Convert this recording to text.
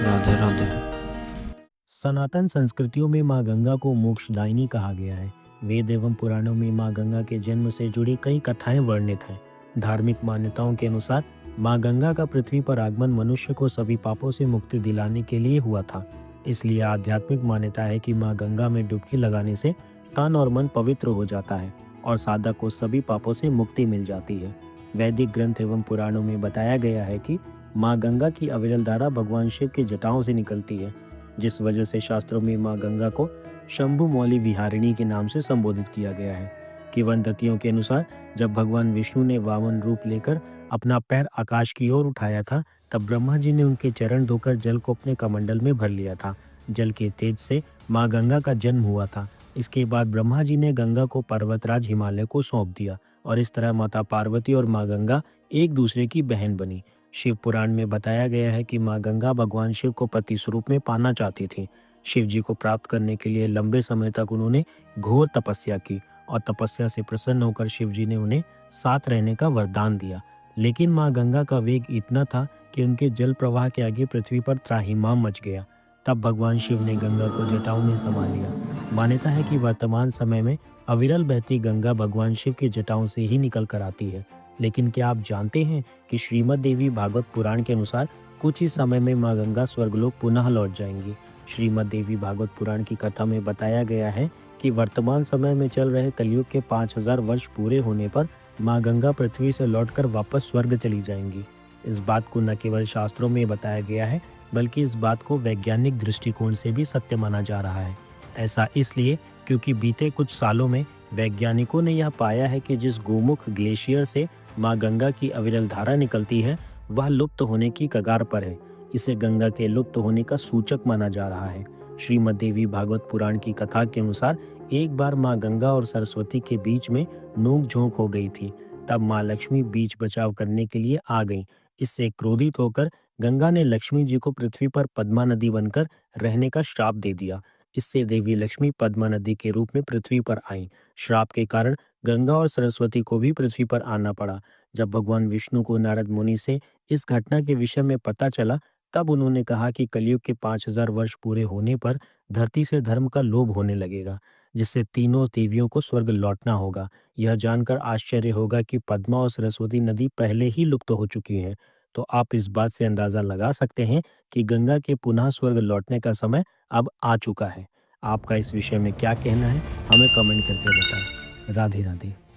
राधे राधे। सनातन संस्कृतियों में माँ गंगा को मोक्षदायिनी कहा गया है। वेद एवं पुराणों में माँ गंगा के जन्म से जुड़ी कई कथाएं वर्णित हैं। धार्मिक मान्यताओं के अनुसार माँ गंगा का पृथ्वी पर आगमन मनुष्य को सभी पापों से मुक्ति दिलाने के लिए हुआ था। इसलिए आध्यात्मिक मान्यता है कि माँ गंगा में डुबकी लगाने से तन और मन पवित्र हो जाता है और साधक को सभी पापों से मुक्ति मिल जाती है। वैदिक ग्रंथ एवं पुराणों में बताया गया है कि माँ गंगा की अविरल धारा भगवान शिव की जटाओं से निकलती है, जिस वजह से शास्त्रों में मां गंगा को शंभु मौली विहारिणी के नाम से संबोधित किया गया है। किंवदंतियों के अनुसार जब भगवान विष्णु ने वामन रूप लेकर अपना पैर आकाश की ओर उठाया था, तब ब्रह्मा जी ने उनके चरण धोकर जल को अपने कमंडल में भर लिया था। जल के तेज से मां गंगा का जन्म हुआ था। इसके बाद ब्रह्मा जी ने गंगा को पर्वतराज हिमालय को सौंप दिया और इस तरह माता पार्वती और मां गंगा एक दूसरे की बहन बनी। शिव पुराण में बताया गया है कि मां गंगा भगवान शिव को पति स्वरूप में पाना चाहती थी। शिव जी को प्राप्त करने के लिए लंबे समय तक उन्होंने घोर तपस्या की और तपस्या से प्रसन्न होकर शिव जी ने उन्हें साथ रहने का वरदान दिया। लेकिन मां गंगा का वेग इतना था कि उनके जल प्रवाह के आगे पृथ्वी पर त्राहिमाम मच गया। तब भगवान शिव ने गंगा को जटाओं में समा लिया। मान्यता है कि वर्तमान समय में अविरल बहती गंगा भगवान शिव की जटाओं से ही निकल कर आती है। लेकिन क्या आप जानते हैं कि श्रीमद् देवी भागवत पुराण के अनुसार कुछ ही समय में मां गंगा स्वर्गलोक पुनः लौट जाएंगी। श्रीमद् देवी भागवत पुराण की कथा में बताया गया है कि वर्तमान समय में चल रहे कलयुग के 5000 वर्ष पूरे होने पर मां गंगा पृथ्वी से लौटकर वापस स्वर्ग चली जाएंगी। इस बात को न केवल शास्त्रों में बताया गया है, बल्कि इस बात को वैज्ञानिक दृष्टिकोण से भी सत्य माना जा रहा है। ऐसा इसलिए क्योंकि बीते कुछ सालों में वैज्ञानिकों ने यह पाया है कि जिस गोमुख ग्लेशियर से मां गंगा की अविरल धारा निकलती है, वह लुप्त होने की कगार पर है। इसे गंगा के लुप्त होने का सूचक माना जा रहा है। श्रीमद् देवी भागवत पुराण की कथा के अनुसार एक बार मां गंगा और सरस्वती के बीच में नोक झोंक हो गई थी। तब मां लक्ष्मी बीच बचाव करने के लिए आ गईं। इससे क्रोधित होकर गंगा ने लक्ष्मी जी को पृथ्वी पर पद्मा नदी बनकर रहने का श्राप दे दिया। इससे देवी लक्ष्मी पद्मा नदी के रूप में पृथ्वी पर आईं। श्राप के कारण गंगा और सरस्वती को भी पृथ्वी पर आना पड़ा। जब भगवान विष्णु को नारद मुनि से इस घटना के विषय में पता चला, तब उन्होंने कहा कि कलयुग के 5000 वर्ष पूरे होने पर धरती से धर्म का लोभ होने लगेगा, जिससे तीनों देवियों को स्वर्ग लौटना होगा। यह जानकर आश्चर्य होगा कि पद्मा और सरस्वती नदी पहले ही लुप्त हो चुकी हैं। तो आप इस बात से अंदाजा लगा सकते हैं कि गंगा के पुनः स्वर्ग लौटने का समय अब आ चुका है। आपका इस विषय में क्या कहना है? हमें कमेंट करके बताएं। राधे राधे।